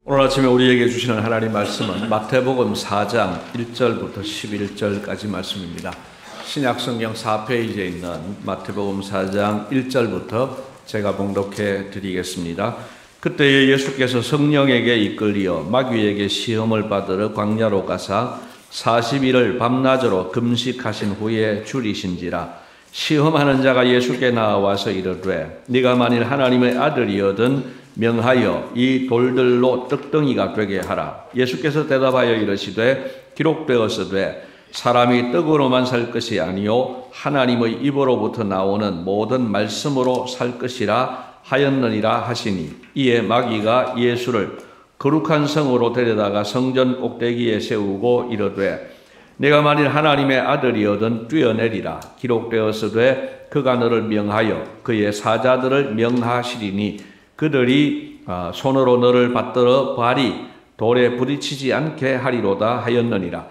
오늘 아침에 우리에게 주시는 하나님 말씀은 마태복음 4장 1절부터 11절까지 말씀입니다. 신약성경 4페이지에 있는 마태복음 4장 1절부터 제가 봉독해 드리겠습니다. 그때에 예수께서 성령에게 이끌리어 마귀에게 시험을 받으러 광야로 가사 40일을 밤낮으로 금식하신 후에 줄이신지라. 시험하는 자가 예수께 나와서 이르되 네가 만일 하나님의 아들이거든 명하여 이 돌들로 떡덩이가 되게 하라. 예수께서 대답하여 이르시되 기록되었으되 사람이 떡으로만 살 것이 아니요 하나님의 입으로부터 나오는 모든 말씀으로 살 것이라 하였느니라 하시니, 이에 마귀가 예수를 거룩한 성으로 데려다가 성전 꼭대기에 세우고 이르되 내가 만일 하나님의 아들이거든 뛰어내리라. 기록되었으되 그가 너를 명하여 그의 사자들을 명하시리니 그들이 손으로 너를 받들어 발이 돌에 부딪히지 않게 하리로다 하였느니라.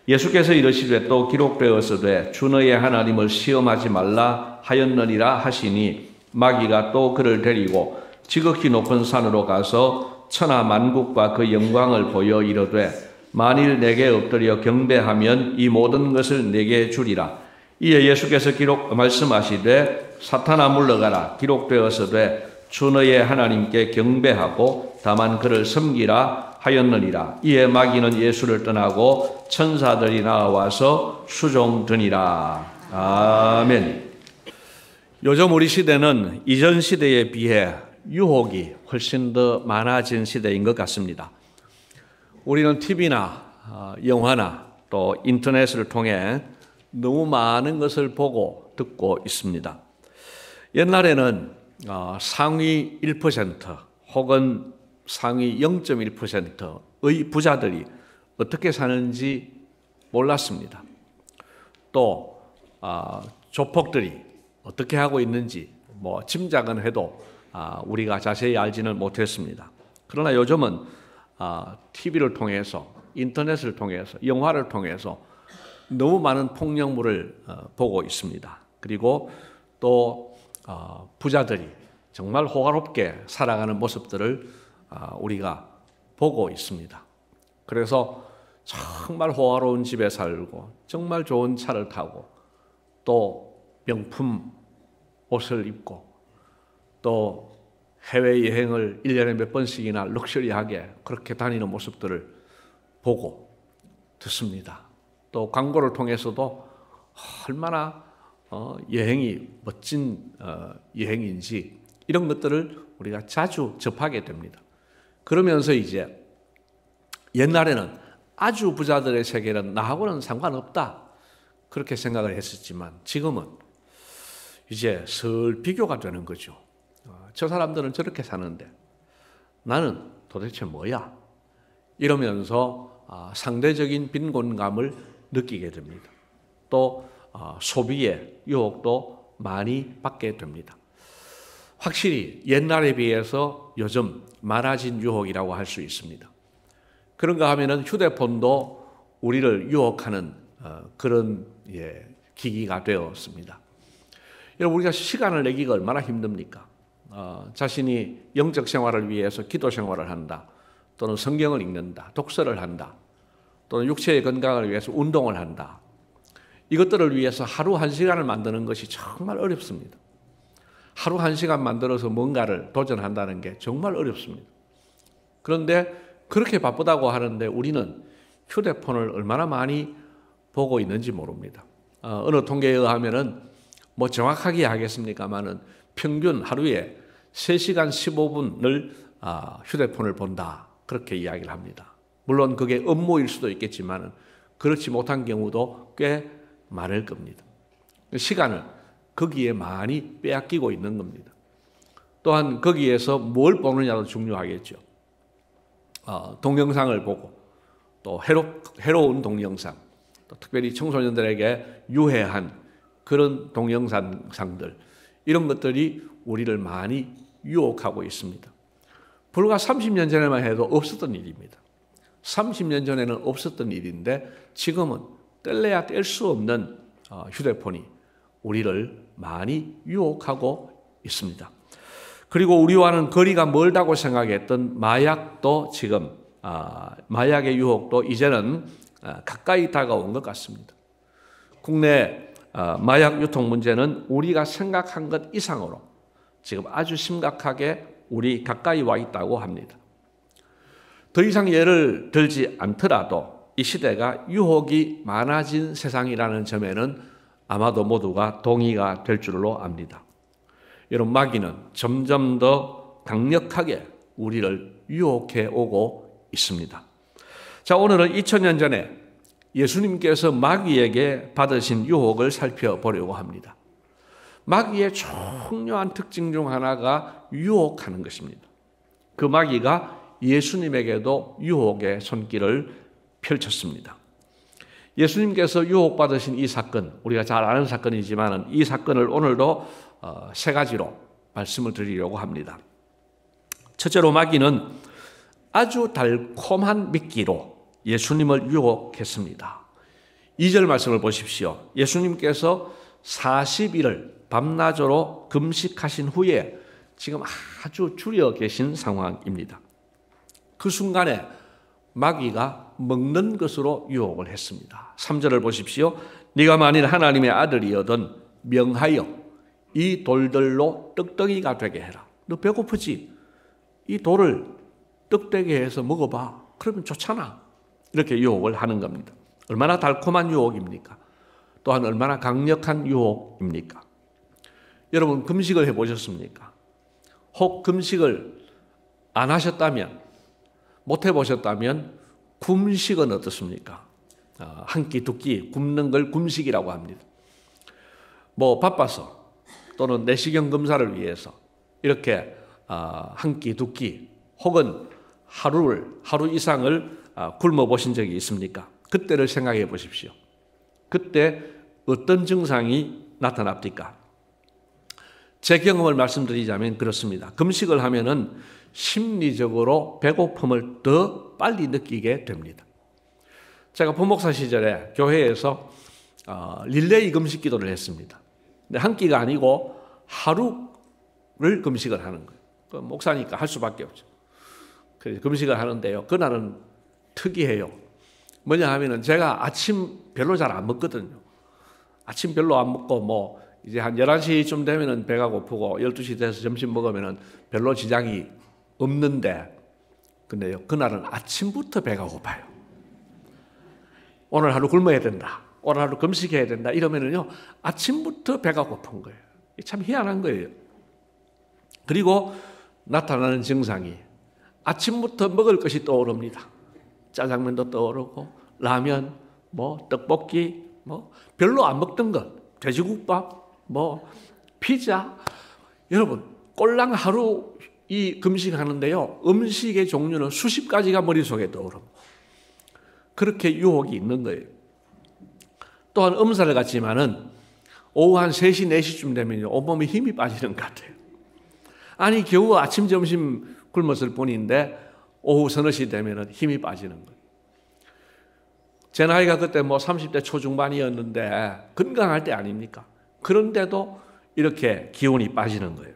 예수께서 이르시되 또 기록되었으되 주 너의 하나님을 시험하지 말라 하였느니라 하시니, 마귀가 또 그를 데리고 지극히 높은 산으로 가서 천하 만국과 그 영광을 보여 이르되 만일 내게 엎드려 경배하면 이 모든 것을 내게 주리라. 이에 예수께서 말씀하시되 사탄아 물러가라. 기록되었으되 주 너의 하나님께 경배하고 다만 그를 섬기라 하였느니라. 이에 마귀는 예수를 떠나고 천사들이 나와서 수종드니라. 아멘. 요즘 우리 시대는 이전 시대에 비해 유혹이 훨씬 더 많아진 시대인 것 같습니다. 우리는 TV나 영화나 또 인터넷을 통해 너무 많은 것을 보고 듣고 있습니다. 옛날에는 상위 1% 혹은 상위 0.1%의 부자들이 어떻게 사는지 몰랐습니다. 또 조폭들이 어떻게 하고 있는지 짐작은 해도 우리가 자세히 알지는 못했습니다. 그러나 요즘은 TV를 통해서, 인터넷을 통해서, 영화를 통해서 너무 많은 폭력물을 보고 있습니다. 그리고 또 부자들이 정말 호화롭게 살아가는 모습들을 우리가 보고 있습니다. 그래서 정말 호화로운 집에 살고 정말 좋은 차를 타고 또 명품 옷을 입고 또 해외여행을 1년에 몇 번씩이나 럭셔리하게 그렇게 다니는 모습들을 보고 듣습니다. 또 광고를 통해서도 얼마나 여행이 멋진 여행인지 이런 것들을 우리가 자주 접하게 됩니다. 그러면서 이제 옛날에는 아주 부자들의 세계는 나하고는 상관없다 그렇게 생각을 했었지만 지금은 이제 슬 비교가 되는 거죠. 저 사람들은 저렇게 사는데 나는 도대체 뭐야? 이러면서 상대적인 빈곤감을 느끼게 됩니다. 또 소비의 유혹도 많이 받게 됩니다. 확실히 옛날에 비해서 요즘 많아진 유혹이라고 할 수 있습니다. 그런가 하면은 휴대폰도 우리를 유혹하는 그런 기기가 되었습니다. 여러분, 우리가 시간을 내기가 얼마나 힘듭니까? 자신이 영적 생활을 위해서 기도 생활을 한다, 또는 성경을 읽는다, 독서를 한다, 또는 육체의 건강을 위해서 운동을 한다. 이것들을 위해서 하루 1시간을 만드는 것이 정말 어렵습니다. 하루 1시간 만들어서 뭔가를 도전한다는 게 정말 어렵습니다. 그런데 그렇게 바쁘다고 하는데 우리는 휴대폰을 얼마나 많이 보고 있는지 모릅니다. 어느 통계에 의하면은 정확하게 하겠습니까마는 평균 하루에 3시간 15분을 휴대폰을 본다 그렇게 이야기를 합니다. 물론 그게 업무일 수도 있겠지만 그렇지 못한 경우도 꽤 많을 겁니다. 시간을 거기에 많이 빼앗기고 있는 겁니다. 또한 거기에서 뭘 보느냐도 중요하겠죠. 동영상을 보고 또 해로운 동영상, 또 특별히 청소년들에게 유해한 그런 동영상들, 이런 것들이 우리를 많이 유혹하고 있습니다. 불과 30년 전에만 해도 없었던 일입니다. 30년 전에는 없었던 일인데 지금은 뗄래야 뗄 수 없는 휴대폰이 우리를 많이 유혹하고 있습니다. 그리고 우리와는 거리가 멀다고 생각했던 마약도 지금 마약의 유혹도 이제는 가까이 다가온 것 같습니다. 국내 마약 유통 문제는 우리가 생각한 것 이상으로 지금 아주 심각하게 우리 가까이 와 있다고 합니다. 더 이상 예를 들지 않더라도 이 시대가 유혹이 많아진 세상이라는 점에는 아마도 모두가 동의가 될 줄로 압니다. 여러분, 마귀는 점점 더 강력하게 우리를 유혹해 오고 있습니다. 자, 오늘은 2000년 전에 예수님께서 마귀에게 받으신 유혹을 살펴보려고 합니다. 마귀의 중요한 특징 중 하나가 유혹하는 것입니다. 그 마귀가 예수님에게도 유혹의 손길을 펼쳤습니다. 예수님께서 유혹받으신 이 사건, 우리가 잘 아는 사건이지만 이 사건을 오늘도 세 가지로 말씀을 드리려고 합니다. 첫째로 마귀는 아주 달콤한 미끼로 예수님을 유혹했습니다. 2절 말씀을 보십시오. 예수님께서 40일을 밤낮으로 금식하신 후에 지금 아주 줄여 계신 상황입니다. 그 순간에 마귀가 먹는 것으로 유혹을 했습니다. 3절을 보십시오. 네가 만일 하나님의 아들이여든 명하여 이 돌들로 떡덩이가 되게 해라. 너 배고프지? 이 돌을 떡되게 해서 먹어봐. 그러면 좋잖아. 이렇게 유혹을 하는 겁니다. 얼마나 달콤한 유혹입니까? 또한 얼마나 강력한 유혹입니까? 여러분, 금식을 해보셨습니까? 혹 금식을 안 하셨다면, 못 해보셨다면 굶식은 어떻습니까? 한 끼, 두 끼 굶는 걸 굶식이라고 합니다. 뭐 바빠서 또는 내시경 검사를 위해서 이렇게 한 끼, 두 끼 혹은 하루 이상을 굶어 보신 적이 있습니까? 그때를 생각해 보십시오. 그때 어떤 증상이 나타납니까? 제 경험을 말씀드리자면 그렇습니다. 금식을 하면은 심리적으로 배고픔을 더 빨리 느끼게 됩니다. 제가 부목사 시절에 교회에서 릴레이 금식 기도를 했습니다. 근데 한 끼가 아니고 하루를 금식을 하는 거예요. 그 목사니까 할 수밖에 없죠. 그래서 금식을 하는데요. 그날은 특이해요. 뭐냐 하면은 제가 아침 별로 잘 안 먹거든요. 아침 별로 안 먹고 이제 한 11시쯤 되면은 배가 고프고 12시 돼서 점심 먹으면은 별로 지장이 없는데, 근데요, 그날은 아침부터 배가 고파요. 오늘 하루 굶어야 된다. 오늘 하루 금식해야 된다. 이러면은요, 아침부터 배가 고픈 거예요. 참 희한한 거예요. 그리고 나타나는 증상이 아침부터 먹을 것이 떠오릅니다. 짜장면도 떠오르고, 라면, 떡볶이, 별로 안 먹던 것, 돼지국밥, 피자. 여러분, 꼴랑 하루 이 금식하는데요, 음식의 종류는 수십 가지가 머릿속에 떠오릅니다. 그렇게 유혹이 있는 거예요. 또한 음살을 같지만은 오후 한 3시, 4시쯤 되면 온몸에 힘이 빠지는 것 같아요. 아니, 겨우 아침, 점심 굶었을 뿐인데 오후 서너 시 되면 힘이 빠지는 거예요. 제 나이가 그때 30대 초중반이었는데 건강할 때 아닙니까? 그런데도 이렇게 기운이 빠지는 거예요.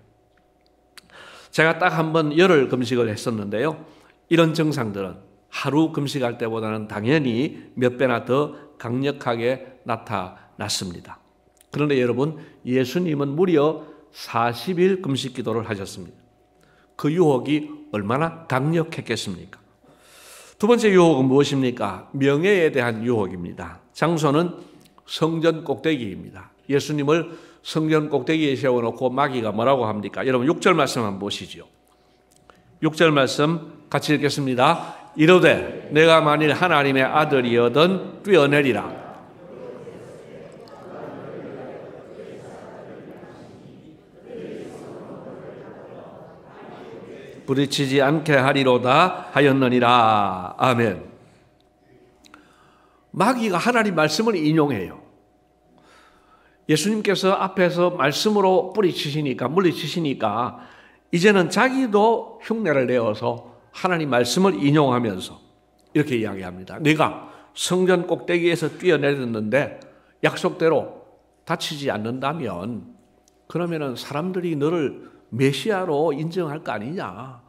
제가 딱 한 번 열흘 금식을 했었는데요. 이런 증상들은 하루 금식할 때보다는 당연히 몇 배나 더 강력하게 나타났습니다. 그런데 여러분, 예수님은 무려 40일 금식 기도를 하셨습니다. 그 유혹이 얼마나 강력했겠습니까? 두 번째 유혹은 무엇입니까? 명예에 대한 유혹입니다. 장소는 성전 꼭대기입니다. 예수님을 성전 꼭대기에 세워놓고 마귀가 뭐라고 합니까? 여러분 6절 말씀 한번 보시죠. 6절 말씀 같이 읽겠습니다. 이르되 내가 만일 하나님의 아들이여든 뛰어내리라. 부딪히지 않게 하리로다 하였느니라. 아멘. 마귀가 하나님 말씀을 인용해요. 예수님께서 앞에서 말씀으로 물리치시니까 이제는 자기도 흉내를 내어서 하나님 말씀을 인용하면서 이렇게 이야기합니다. 네가 성전 꼭대기에서 뛰어내렸는데 약속대로 다치지 않는다면 그러면은 사람들이 너를 메시아로 인정할 거 아니냐.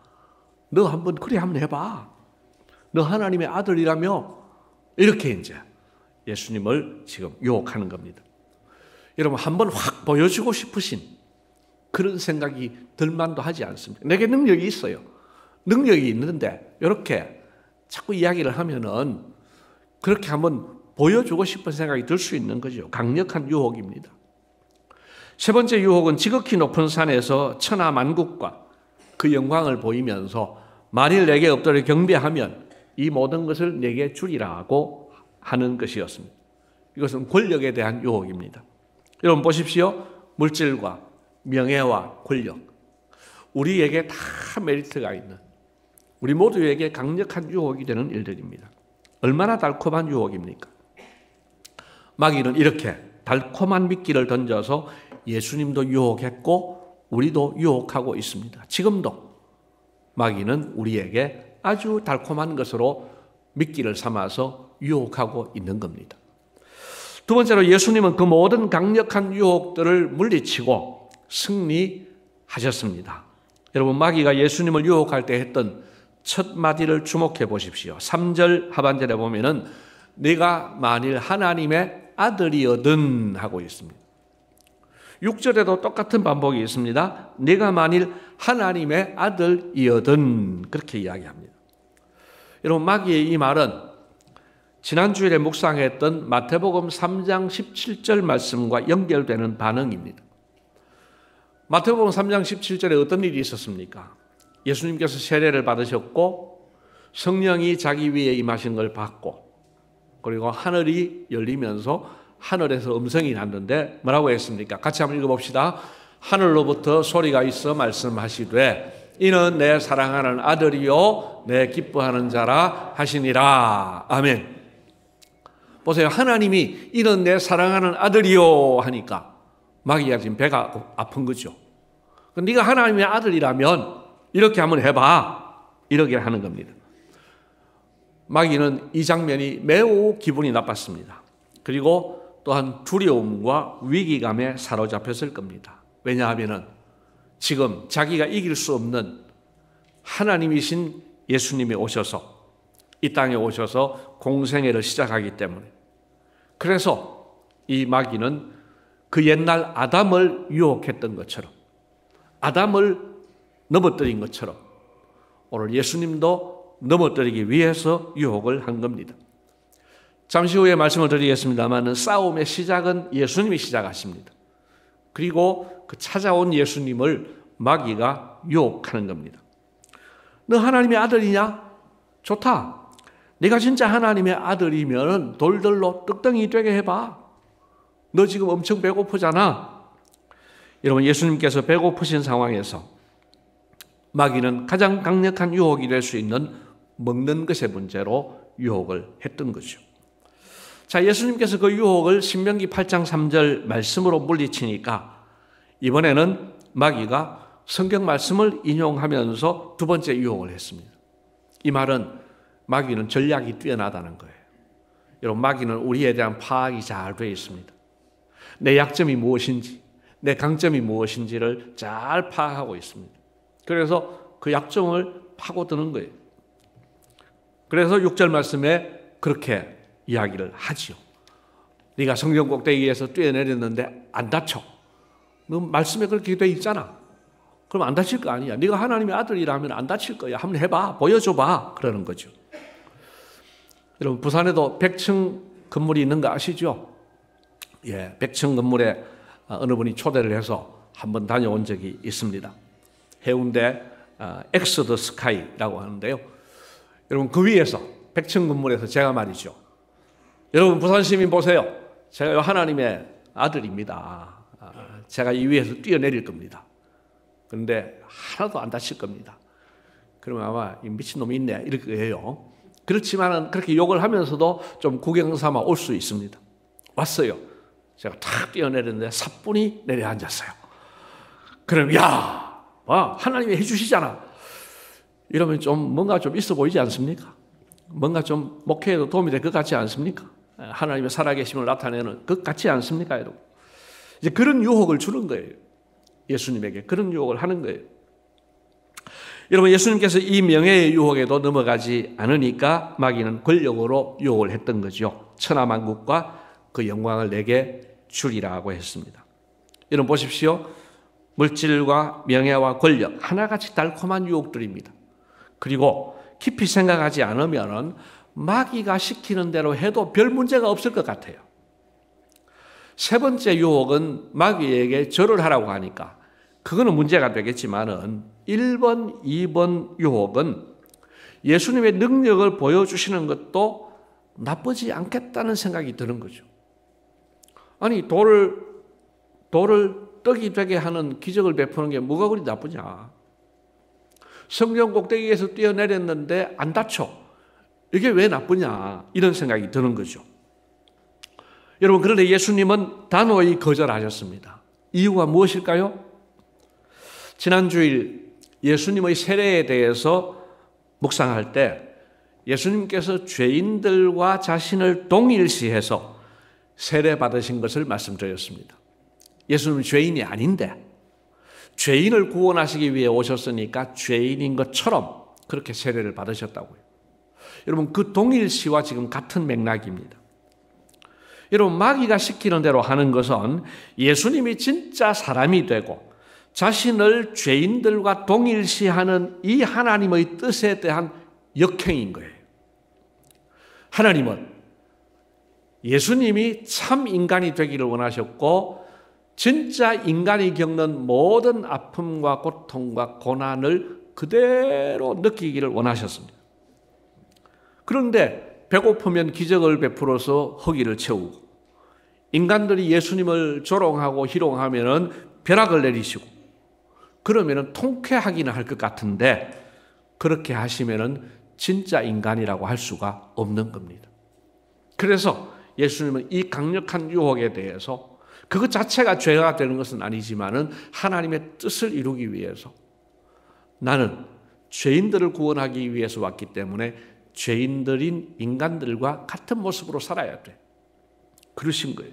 너 한번 그래 한번 해봐. 너 하나님의 아들이라며. 이렇게 이제 예수님을 지금 유혹하는 겁니다. 여러분 한번 확 보여주고 싶으신 그런 생각이 들만도 하지 않습니까? 내게 능력이 있어요. 능력이 있는데 이렇게 자꾸 이야기를 하면은 그렇게 한번 보여주고 싶은 생각이 들 수 있는 거죠. 강력한 유혹입니다. 세 번째 유혹은 지극히 높은 산에서 천하 만국과 그 영광을 보이면서 만일 내게 없도록 경배하면 이 모든 것을 내게 주리라고 하는 것이었습니다. 이것은 권력에 대한 유혹입니다. 여러분 보십시오. 물질과 명예와 권력, 우리에게 다 메리트가 있는, 우리 모두에게 강력한 유혹이 되는 일들입니다. 얼마나 달콤한 유혹입니까? 마귀는 이렇게 달콤한 미끼를 던져서 예수님도 유혹했고 우리도 유혹하고 있습니다. 지금도 마귀는 우리에게 아주 달콤한 것으로 미끼를 삼아서 유혹하고 있는 겁니다. 두 번째로 예수님은 그 모든 강력한 유혹들을 물리치고 승리하셨습니다. 여러분 마귀가 예수님을 유혹할 때 했던 첫 마디를 주목해 보십시오. 3절 하반절에 보면은 네가 만일 하나님의 아들이거든 하고 있습니다. 6절에도 똑같은 반복이 있습니다. 네가 만일 하나님의 아들이거든 그렇게 이야기합니다. 여러분 마귀의 이 말은 지난주일에 묵상했던 마태복음 3장 17절 말씀과 연결되는 반응입니다. 마태복음 3장 17절에 어떤 일이 있었습니까? 예수님께서 세례를 받으셨고 성령이 자기 위에 임하신 걸 봤고 그리고 하늘이 열리면서 하늘에서 음성이 났는데 뭐라고 했습니까? 같이 한번 읽어봅시다. 하늘로부터 소리가 있어 말씀하시되 이는 내 사랑하는 아들이요 내 기뻐하는 자라 하시니라. 아멘. 보세요. 하나님이 이는 내 사랑하는 아들이요 하니까 마귀가 지금 배가 아픈 거죠. 네가 하나님의 아들이라면 이렇게 한번 해봐. 이렇게 하는 겁니다. 마귀는 이 장면이 매우 기분이 나빴습니다. 그리고 또한 두려움과 위기감에 사로잡혔을 겁니다. 왜냐하면 지금 자기가 이길 수 없는 하나님이신 예수님이 오셔서 이 땅에 오셔서 공생애를 시작하기 때문에 그래서 이 마귀는 그 옛날 아담을 유혹했던 것처럼 아담을 넘어뜨린 것처럼 오늘 예수님도 넘어뜨리기 위해서 유혹을 한 겁니다. 잠시 후에 말씀을 드리겠습니다만 싸움의 시작은 예수님이 시작하십니다. 그리고 그 찾아온 예수님을 마귀가 유혹하는 겁니다. 너 하나님의 아들이냐? 좋다. 네가 진짜 하나님의 아들이면 돌들로 떡덩이 되게 해봐. 너 지금 엄청 배고프잖아. 여러분 예수님께서 배고프신 상황에서 마귀는 가장 강력한 유혹이 될 수 있는 먹는 것의 문제로 유혹을 했던 거죠. 자, 예수님께서 그 유혹을 신명기 8장 3절 말씀으로 물리치니까 이번에는 마귀가 성경 말씀을 인용하면서 두 번째 유혹을 했습니다. 이 말은 마귀는 전략이 뛰어나다는 거예요. 여러분 마귀는 우리에 대한 파악이 잘 되어 있습니다. 내 약점이 무엇인지 내 강점이 무엇인지를 잘 파악하고 있습니다. 그래서 그 약점을 파고드는 거예요. 그래서 6절 말씀에 그렇게 이야기를 하지요. 네가 성경 꼭대기에서 뛰어내렸는데 안 다쳐. 너 말씀에 그렇게 돼 있잖아. 그럼 안 다칠 거 아니야. 네가 하나님의 아들이라면 안 다칠 거야. 한번 해봐. 보여줘봐. 그러는 거죠. 여러분 부산에도 100층 건물이 있는 거 아시죠? 예, 100층 건물에 어느 분이 초대를 해서 한번 다녀온 적이 있습니다. 해운대 엑소더 스카이라고 하는데요. 여러분 그 위에서 100층 건물에서 제가 말이죠. 여러분 부산 시민 보세요. 제가 하나님의 아들입니다. 제가 이 위에서 뛰어내릴 겁니다. 그런데 하나도 안 다칠 겁니다. 그러면 아마 미친놈이 있네 이렇게 해요. 그렇지만은 그렇게 욕을 하면서도 좀 구경 삼아 올 수 있습니다. 왔어요. 제가 탁 뛰어내렸는데 사뿐히 내려앉았어요. 그럼 야, 하나님이 해주시잖아. 이러면 좀 뭔가 좀 있어 보이지 않습니까? 뭔가 좀 목회에도 도움이 될 것 같지 않습니까? 하나님의 살아계심을 나타내는 것 같지 않습니까, 여러분? 이제 그런 유혹을 주는 거예요. 예수님에게 그런 유혹을 하는 거예요. 여러분, 예수님께서 이 명예의 유혹에도 넘어가지 않으니까 마귀는 권력으로 유혹을 했던 거죠. 천하만국과 그 영광을 내게 주리라고 했습니다. 여러분 보십시오. 물질과 명예와 권력, 하나같이 달콤한 유혹들입니다. 그리고 깊이 생각하지 않으면 마귀가 시키는 대로 해도 별 문제가 없을 것 같아요. 세 번째 유혹은 마귀에게 절을 하라고 하니까 그거는 문제가 되겠지만은 1번, 2번 유혹은 예수님의 능력을 보여주시는 것도 나쁘지 않겠다는 생각이 드는 거죠. 아니, 돌을 떡이 되게 하는 기적을 베푸는 게 뭐가 그리 나쁘냐. 성령 꼭대기에서 뛰어내렸는데 안 다쳐. 이게 왜 나쁘냐. 이런 생각이 드는 거죠. 여러분, 그런데 예수님은 단호히 거절하셨습니다. 이유가 무엇일까요? 지난 주일 예수님의 세례에 대해서 묵상할 때 예수님께서 죄인들과 자신을 동일시해서 세례 받으신 것을 말씀드렸습니다. 예수님은 죄인이 아닌데 죄인을 구원하시기 위해 오셨으니까 죄인인 것처럼 그렇게 세례를 받으셨다고요. 여러분, 그 동일시와 지금 같은 맥락입니다. 여러분, 마귀가 시키는 대로 하는 것은 예수님이 진짜 사람이 되고 자신을 죄인들과 동일시하는 이 하나님의 뜻에 대한 역행인 거예요. 하나님은 예수님이 참 인간이 되기를 원하셨고 진짜 인간이 겪는 모든 아픔과 고통과 고난을 그대로 느끼기를 원하셨습니다. 그런데 배고프면 기적을 베풀어서 허기를 채우고 인간들이 예수님을 조롱하고 희롱하면 벼락을 내리시고 그러면 통쾌하기는 할 것 같은데 그렇게 하시면 진짜 인간이라고 할 수가 없는 겁니다. 그래서 예수님은 이 강력한 유혹에 대해서 그것 자체가 죄가 되는 것은 아니지만은 하나님의 뜻을 이루기 위해서 나는 죄인들을 구원하기 위해서 왔기 때문에 죄인들인 인간들과 같은 모습으로 살아야 돼. 그러신 거예요.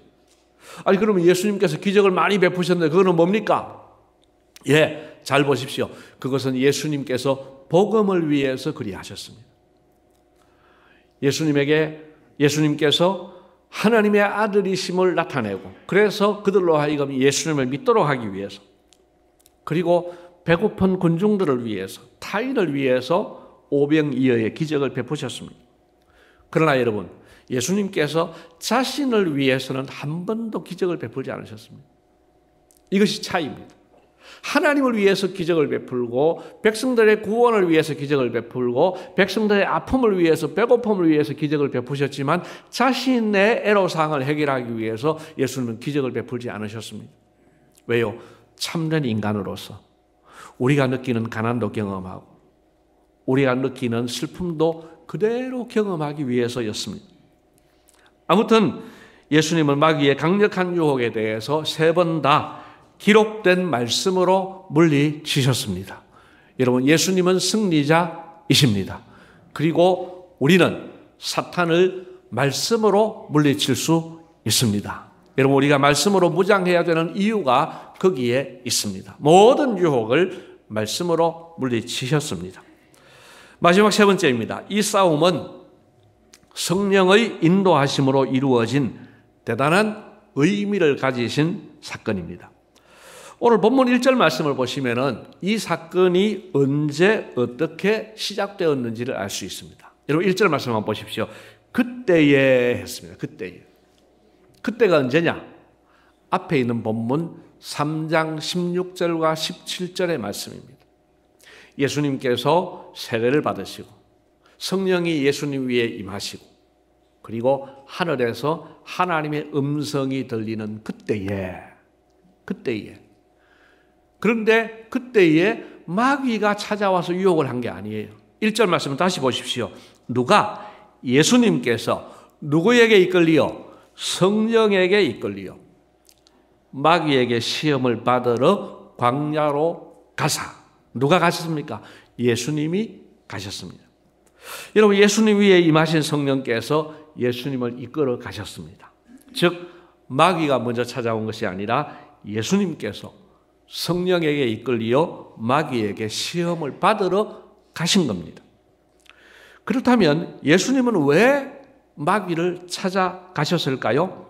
아니, 그러면 예수님께서 기적을 많이 베푸셨는데 그거는 뭡니까? 예, 잘 보십시오. 그것은 예수님께서 복음을 위해서 그리하셨습니다. 예수님께서 하나님의 아들이심을 나타내고 그래서 그들로 하여금 예수님을 믿도록 하기 위해서 그리고 배고픈 군중들을 위해서 타인을 위해서 오병이어의 기적을 베푸셨습니다. 그러나 여러분, 예수님께서 자신을 위해서는 한 번도 기적을 베풀지 않으셨습니다. 이것이 차이입니다. 하나님을 위해서 기적을 베풀고 백성들의 구원을 위해서 기적을 베풀고 백성들의 아픔을 위해서 배고픔을 위해서 기적을 베푸셨지만 자신의 애로사항을 해결하기 위해서 예수님은 기적을 베풀지 않으셨습니다. 왜요? 참된 인간으로서 우리가 느끼는 가난도 경험하고 우리가 느끼는 슬픔도 그대로 경험하기 위해서였습니다. 아무튼 예수님은 마귀의 강력한 유혹에 대해서 3번 다 기록된 말씀으로 물리치셨습니다. 여러분, 예수님은 승리자이십니다. 그리고 우리는 사탄을 말씀으로 물리칠 수 있습니다. 여러분, 우리가 말씀으로 무장해야 되는 이유가 거기에 있습니다. 모든 유혹을 말씀으로 물리치셨습니다. 마지막 3번째입니다. 이 싸움은 성령의 인도하심으로 이루어진 대단한 의미를 가지신 사건입니다. 오늘 본문 1절 말씀을 보시면은 이 사건이 언제 어떻게 시작되었는지를 알 수 있습니다. 여러분 1절 말씀 한번 보십시오. 그때에 했습니다. 그때에. 그때가 언제냐? 앞에 있는 본문 3장 16절과 17절의 말씀입니다. 예수님께서 세례를 받으시고 성령이 예수님 위에 임하시고 그리고 하늘에서 하나님의 음성이 들리는 그때에 그런데 그때에 마귀가 찾아와서 유혹을 한 게 아니에요. 1절 말씀을 다시 보십시오. 누가? 예수님께서 누구에게 이끌리요? 성령에게 이끌리요. 마귀에게 시험을 받으러 광야로 가사. 누가 가셨습니까? 예수님이 가셨습니다. 여러분, 예수님 위에 임하신 성령께서 예수님을 이끌어 가셨습니다. 즉 마귀가 먼저 찾아온 것이 아니라 예수님께서 성령에게 이끌려 마귀에게 시험을 받으러 가신 겁니다. 그렇다면 예수님은 왜 마귀를 찾아가셨을까요?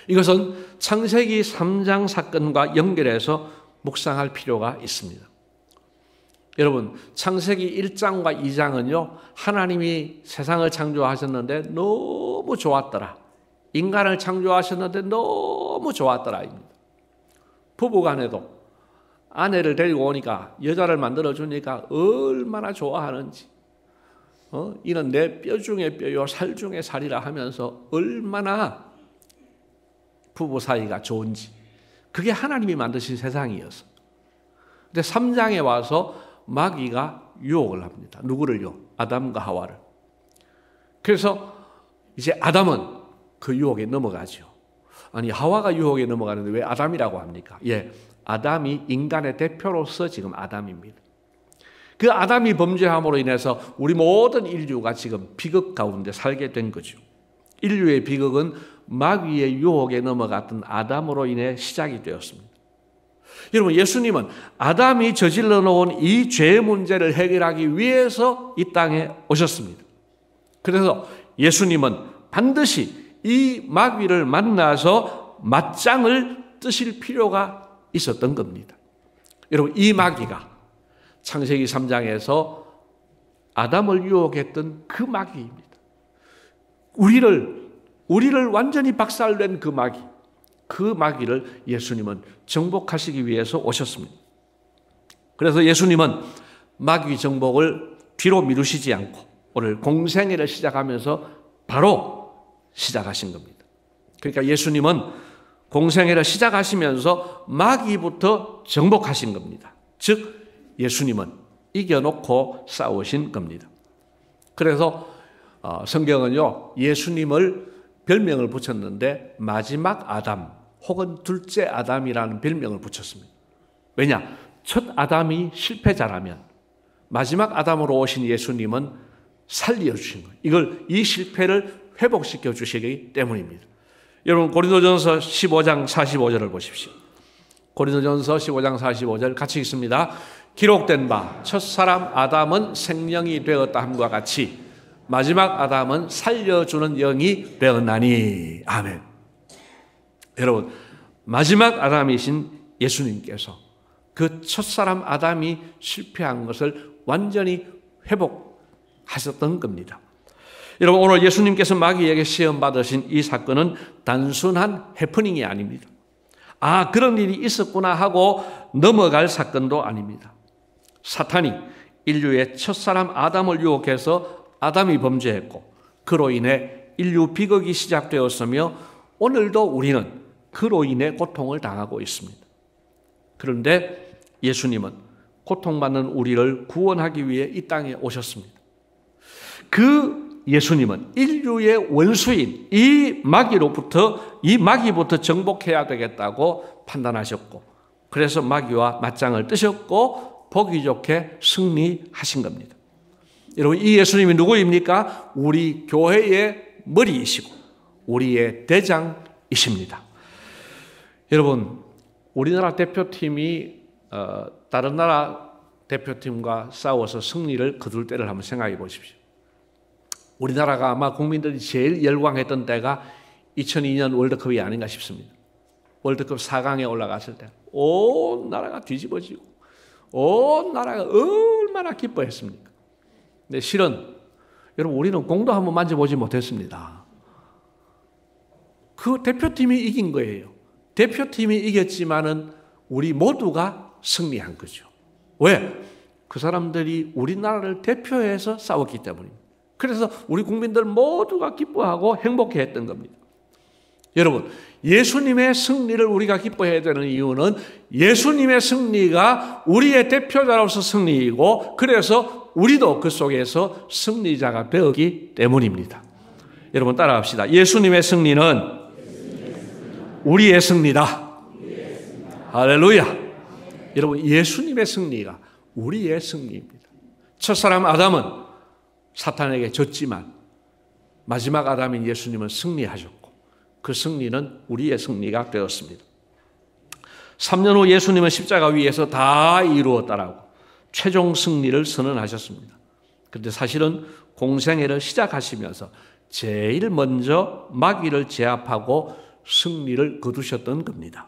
이것은 창세기 3장 사건과 연결해서 묵상할 필요가 있습니다. 여러분, 창세기 1장과 2장은요, 하나님이 세상을 창조하셨는데 너무 좋았더라. 인간을 창조하셨는데 너무 좋았더라입니다. 부부간에도 아내를 데리고 오니까, 여자를 만들어주니까 얼마나 좋아하는지, 이는 내 뼈 중에 뼈요 살 중에 살이라 하면서 얼마나 부부 사이가 좋은지, 그게 하나님이 만드신 세상이었어. 근데 3장에 와서 마귀가 유혹을 합니다. 누구를요? 아담과 하와를. 그래서 이제 아담은 그 유혹에 넘어가죠. 아니, 하와가 유혹에 넘어가는데 왜 아담이라고 합니까? 예, 아담이 인간의 대표로서 지금 아담입니다. 그 아담이 범죄함으로 인해서 우리 모든 인류가 지금 비극 가운데 살게 된 거죠. 인류의 비극은 마귀의 유혹에 넘어갔던 아담으로 인해 시작이 되었습니다. 여러분, 예수님은 아담이 저질러 놓은 이 죄의 문제를 해결하기 위해서 이 땅에 오셨습니다. 그래서 예수님은 반드시 이 마귀를 만나서 맞짱을 뜨실 필요가 있었던 겁니다. 여러분, 이 마귀가 창세기 3장에서 아담을 유혹했던 그 마귀입니다. 우리를 완전히 박살낸 그 마귀, 그 마귀를 예수님은 정복하시기 위해서 오셨습니다. 그래서 예수님은 마귀 정복을 뒤로 미루시지 않고 오늘 공생애를 시작하면서 바로 시작하신 겁니다. 그러니까 예수님은 공생애를 시작하시면서 마귀부터 정복하신 겁니다. 즉 예수님은 이겨놓고 싸우신 겁니다. 그래서 성경은요, 예수님을 별명을 붙였는데 마지막 아담 혹은 둘째 아담이라는 별명을 붙였습니다. 왜냐? 첫 아담이 실패자라면 마지막 아담으로 오신 예수님은 살려주신 거예요. 이 실패를 회복시켜 주시기 때문입니다. 여러분, 고린도전서 15장 45절을 보십시오. 고린도전서 15장 45절 같이 읽습니다. 기록된 바 첫사람 아담은 생명이 되었다 함과 같이 마지막 아담은 살려주는 영이 되었나니. 아멘. 여러분, 마지막 아담이신 예수님께서 그 첫사람 아담이 실패한 것을 완전히 회복하셨던 겁니다. 여러분, 오늘 예수님께서 마귀에게 시험받으신 이 사건은 단순한 해프닝이 아닙니다. 아, 그런 일이 있었구나 하고 넘어갈 사건도 아닙니다. 사탄이 인류의 첫사람 아담을 유혹해서 아담이 범죄했고 그로 인해 인류 비극이 시작되었으며 오늘도 우리는 그로 인해 고통을 당하고 있습니다. 그런데 예수님은 고통받는 우리를 구원하기 위해 이 땅에 오셨습니다. 그 예수님은 인류의 원수인 이 마귀부터 정복해야 되겠다고 판단하셨고 그래서 마귀와 맞짱을 뜨셨고 보기 좋게 승리하신 겁니다. 여러분, 이 예수님이 누구입니까? 우리 교회의 머리이시고 우리의 대장이십니다. 여러분, 우리나라 대표팀이 다른 나라 대표팀과 싸워서 승리를 거둘 때를 한번 생각해 보십시오. 우리나라가 아마 국민들이 제일 열광했던 때가 2002년 월드컵이 아닌가 싶습니다. 월드컵 4강에 올라갔을 때 온 나라가 뒤집어지고 온 나라가 얼마나 기뻐했습니까? 근데 실은 여러분, 우리는 공도 한번 만져보지 못했습니다. 그 대표팀이 이긴 거예요. 대표팀이 이겼지만은 우리 모두가 승리한 거죠. 왜? 그 사람들이 우리나라를 대표해서 싸웠기 때문입니다. 그래서 우리 국민들 모두가 기뻐하고 행복해했던 겁니다. 여러분, 예수님의 승리를 우리가 기뻐해야 되는 이유는 예수님의 승리가 우리의 대표자로서 승리이고 그래서 우리도 그 속에서 승리자가 되었기 때문입니다. 여러분, 따라합시다. 예수님의 승리는 우리의 승리다. 할렐루야. 여러분, 예수님의 승리가 우리의 승리입니다. 첫사람 아담은 사탄에게 졌지만 마지막 아담인 예수님은 승리하셨고 그 승리는 우리의 승리가 되었습니다. 3년 후 예수님은 십자가 위에서 다 이루었다라고 최종 승리를 선언하셨습니다. 그런데 사실은 공생애를 시작하시면서 제일 먼저 마귀를 제압하고 승리를 거두셨던 겁니다.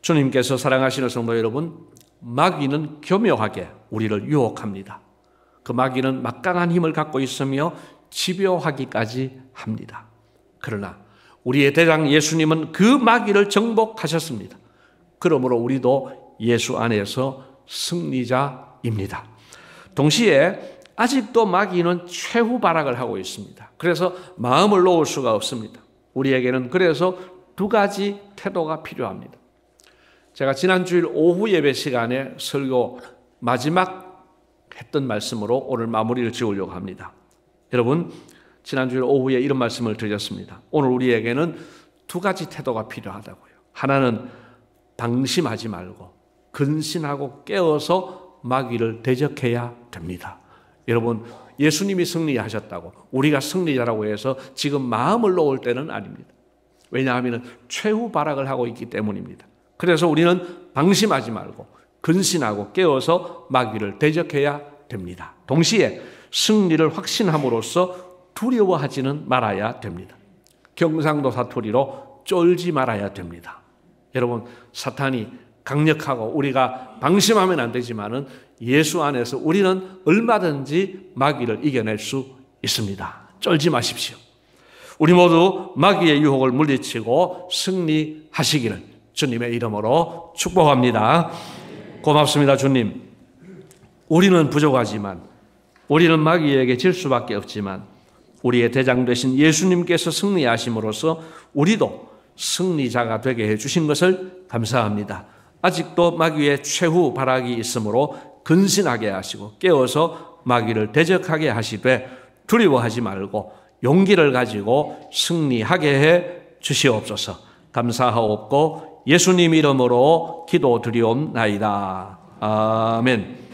주님께서 사랑하시는 성도 여러분, 마귀는 교묘하게 우리를 유혹합니다. 그 마귀는 막강한 힘을 갖고 있으며 집요하기까지 합니다. 그러나 우리의 대장 예수님은 그 마귀를 정복하셨습니다. 그러므로 우리도 예수 안에서 승리자입니다. 동시에 아직도 마귀는 최후발악을 하고 있습니다. 그래서 마음을 놓을 수가 없습니다. 우리에게는 그래서 두 가지 태도가 필요합니다. 제가 지난 주일 오후 예배 시간에 설교 마지막 했던 말씀으로 오늘 마무리를 지으려고 합니다. 여러분, 지난 주일 오후에 이런 말씀을 드렸습니다. 오늘 우리에게는 두 가지 태도가 필요하다고요. 하나는 방심하지 말고 근신하고 깨어서 마귀를 대적해야 됩니다. 여러분, 예수님이 승리하셨다고 우리가 승리자라고 해서 지금 마음을 놓을 때는 아닙니다. 왜냐하면 최후발악을 하고 있기 때문입니다. 그래서 우리는 방심하지 말고 근신하고 깨어서 마귀를 대적해야 됩니다. 동시에 승리를 확신함으로써 두려워하지는 말아야 됩니다. 경상도 사투리로 쫄지 말아야 됩니다. 여러분, 사탄이 강력하고 우리가 방심하면 안 되지만은 예수 안에서 우리는 얼마든지 마귀를 이겨낼 수 있습니다. 쫄지 마십시오. 우리 모두 마귀의 유혹을 물리치고 승리하시기를 주님의 이름으로 축복합니다. 고맙습니다, 주님. 우리는 부족하지만, 우리는 마귀에게 질 수밖에 없지만 우리의 대장 되신 예수님께서 승리하심으로써 우리도 승리자가 되게 해주신 것을 감사합니다. 아직도 마귀의 최후 발악이 있으므로 근신하게 하시고 깨어서 마귀를 대적하게 하시되 두려워하지 말고 용기를 가지고 승리하게 해 주시옵소서. 감사하옵고 예수님 이름으로 기도드리옵나이다. 아멘.